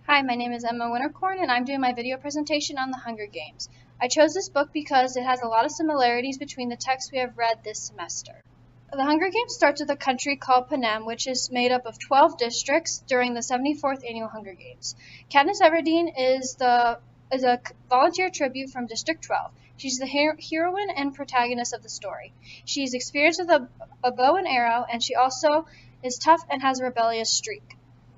Hi, my name is Emma Winterkorn, and I'm doing my video presentation on the Hunger Games. I chose this book because it has a lot of similarities between the texts we have read this semester. The Hunger Games starts with a country called Panem, which is made up of 12 districts during the 74th Annual Hunger Games. Katniss Everdeen is a volunteer tribute from District 12. She's the heroine and protagonist of the story. She's experienced with a bow and arrow, and she also is tough and has a rebellious streak.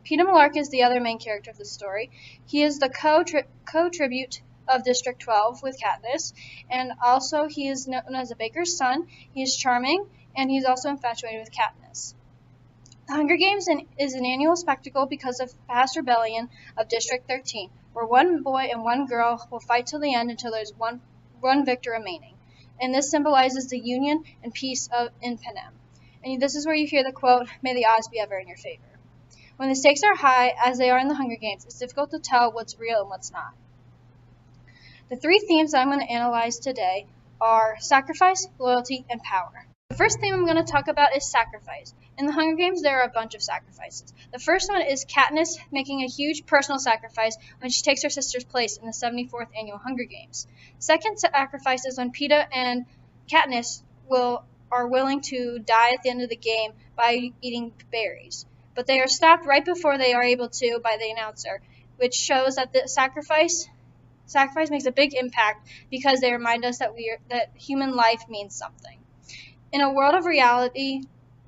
Peeta Mellark is the other main character of the story. He is the co-tribute of District 12 with Katniss, and also he is known as a baker's son. He is charming, and he's also infatuated with Katniss. The Hunger Games is an annual spectacle because of past rebellion of District 13, where one boy and one girl will fight till the end until there's one victor remaining. And this symbolizes the union and peace in Panem. And this is where you hear the quote, "May the odds be ever in your favor." When the stakes are high, as they are in the Hunger Games, it's difficult to tell what's real and what's not. The three themes that I'm going to analyze today are sacrifice, loyalty, and power. The first theme I'm going to talk about is sacrifice. In the Hunger Games, there are a bunch of sacrifices. The first one is Katniss making a huge personal sacrifice when she takes her sister's place in the 74th Annual Hunger Games. Second sacrifice is when Peeta and Katniss are willing to die at the end of the game by eating berries. But they are stopped right before they are able to by the announcer, which shows that the sacrifice makes a big impact because they remind us that human life means something. In a world of reality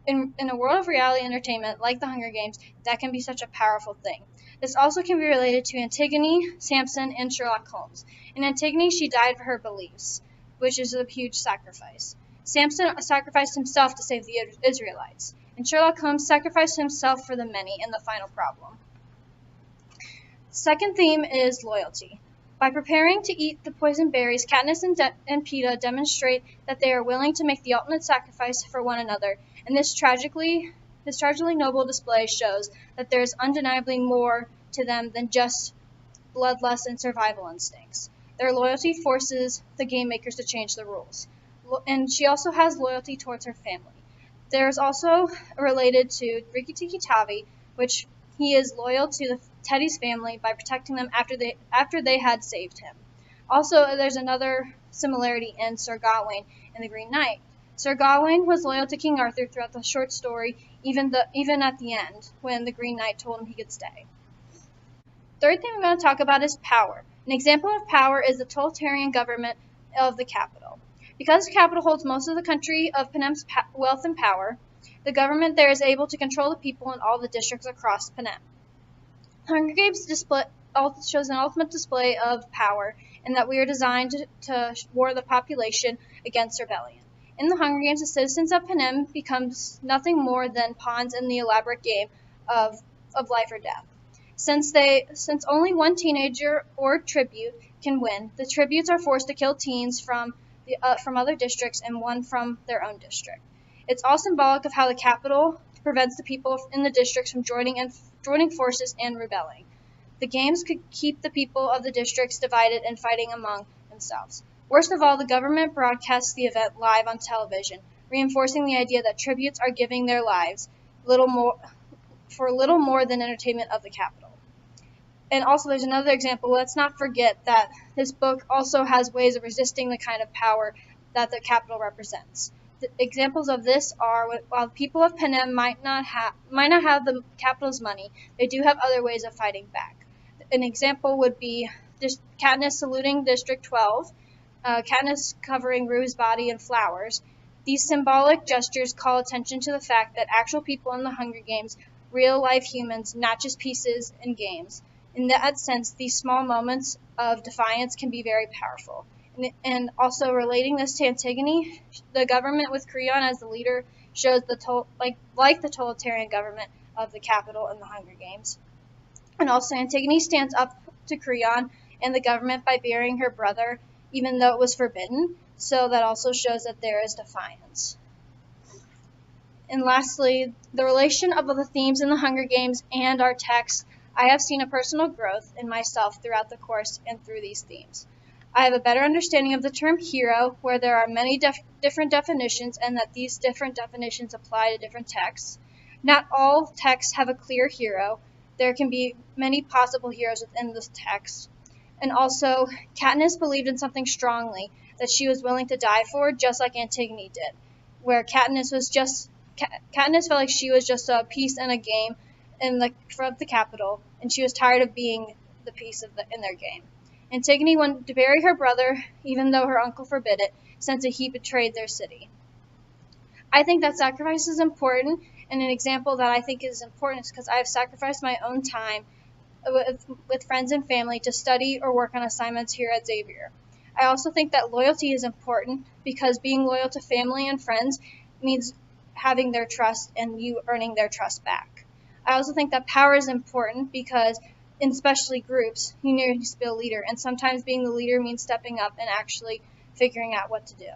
entertainment like the Hunger Games, that can be such a powerful thing. This also can be related to Antigone, Samson, and Sherlock Holmes. In Antigone, she died for her beliefs, which is a huge sacrifice. Samson sacrificed himself to save the Israelites, and Sherlock Holmes sacrificed himself for the many in the final problem. Second theme is loyalty. By preparing to eat the poison berries, Katniss and Peeta demonstrate that they are willing to make the ultimate sacrifice for one another, and this tragically noble display shows that there is undeniably more to them than just bloodlust and survival instincts. Their loyalty forces the game makers to change the rules. And she also has loyalty towards her family. There is also related to Rikki Tikki Tavi, which he is loyal to Teddy's family by protecting them after they had saved him. Also, there's another similarity in Sir Gawain and the Green Knight. Sir Gawain was loyal to King Arthur throughout the short story, even at the end, when the Green Knight told him he could stay. Third thing I'm going to talk about is power. An example of power is the totalitarian government of the capital. Because the capital holds most of the country of Panem's wealth and power, the government there is able to control the people in all the districts across Panem. Hunger Games shows an ultimate display of power, in that we are designed to war the population against rebellion. In the Hunger Games, the citizens of Panem becomes nothing more than pawns in the elaborate game of life or death. Since only one teenager or tribute can win, the tributes are forced to kill teens from other districts and one from their own district. It's all symbolic of how the capital prevents the people in the districts from joining forces and rebelling. The games could keep the people of the districts divided and fighting among themselves. Worst of all, the government broadcasts the event live on television, reinforcing the idea that tributes are giving their lives for little more than entertainment of the capital. And also, there's another example. Let's not forget that this book also has ways of resisting the kind of power that the capital represents. The examples of this are, while the people of Panem might not have the capital's money, they do have other ways of fighting back. An example would be just Katniss saluting District 12, Katniss covering Rue's body in flowers. These symbolic gestures call attention to the fact that actual people in the Hunger Games, real-life humans, not just pieces in games. In that sense, these small moments of defiance can be very powerful. And also relating this to Antigone, the government with Creon as the leader shows the totalitarian government of the capital in the Hunger Games. And also Antigone stands up to Creon and the government by burying her brother, even though it was forbidden. So that also shows that there is defiance. And lastly, the relation of the themes in the Hunger Games and our text. I have seen a personal growth in myself throughout the course and through these themes. I have a better understanding of the term hero, where there are many different definitions and that these different definitions apply to different texts. Not all texts have a clear hero. there can be many possible heroes within this text. And also, Katniss believed in something strongly that she was willing to die for, just like Antigone did, where Katniss felt like she was just a piece in a game from the capital, and she was tired of being the piece in their game. Antigone wanted to bury her brother, even though her uncle forbid it, since he betrayed their city. I think that sacrifice is important, and an example that I think is important is because I have sacrificed my own time with friends and family to study or work on assignments here at Xavier. I also think that loyalty is important because being loyal to family and friends means having their trust and you earning their trust back. I also think that power is important because, in especially groups, you need to be a leader, and sometimes being the leader means stepping up and actually figuring out what to do.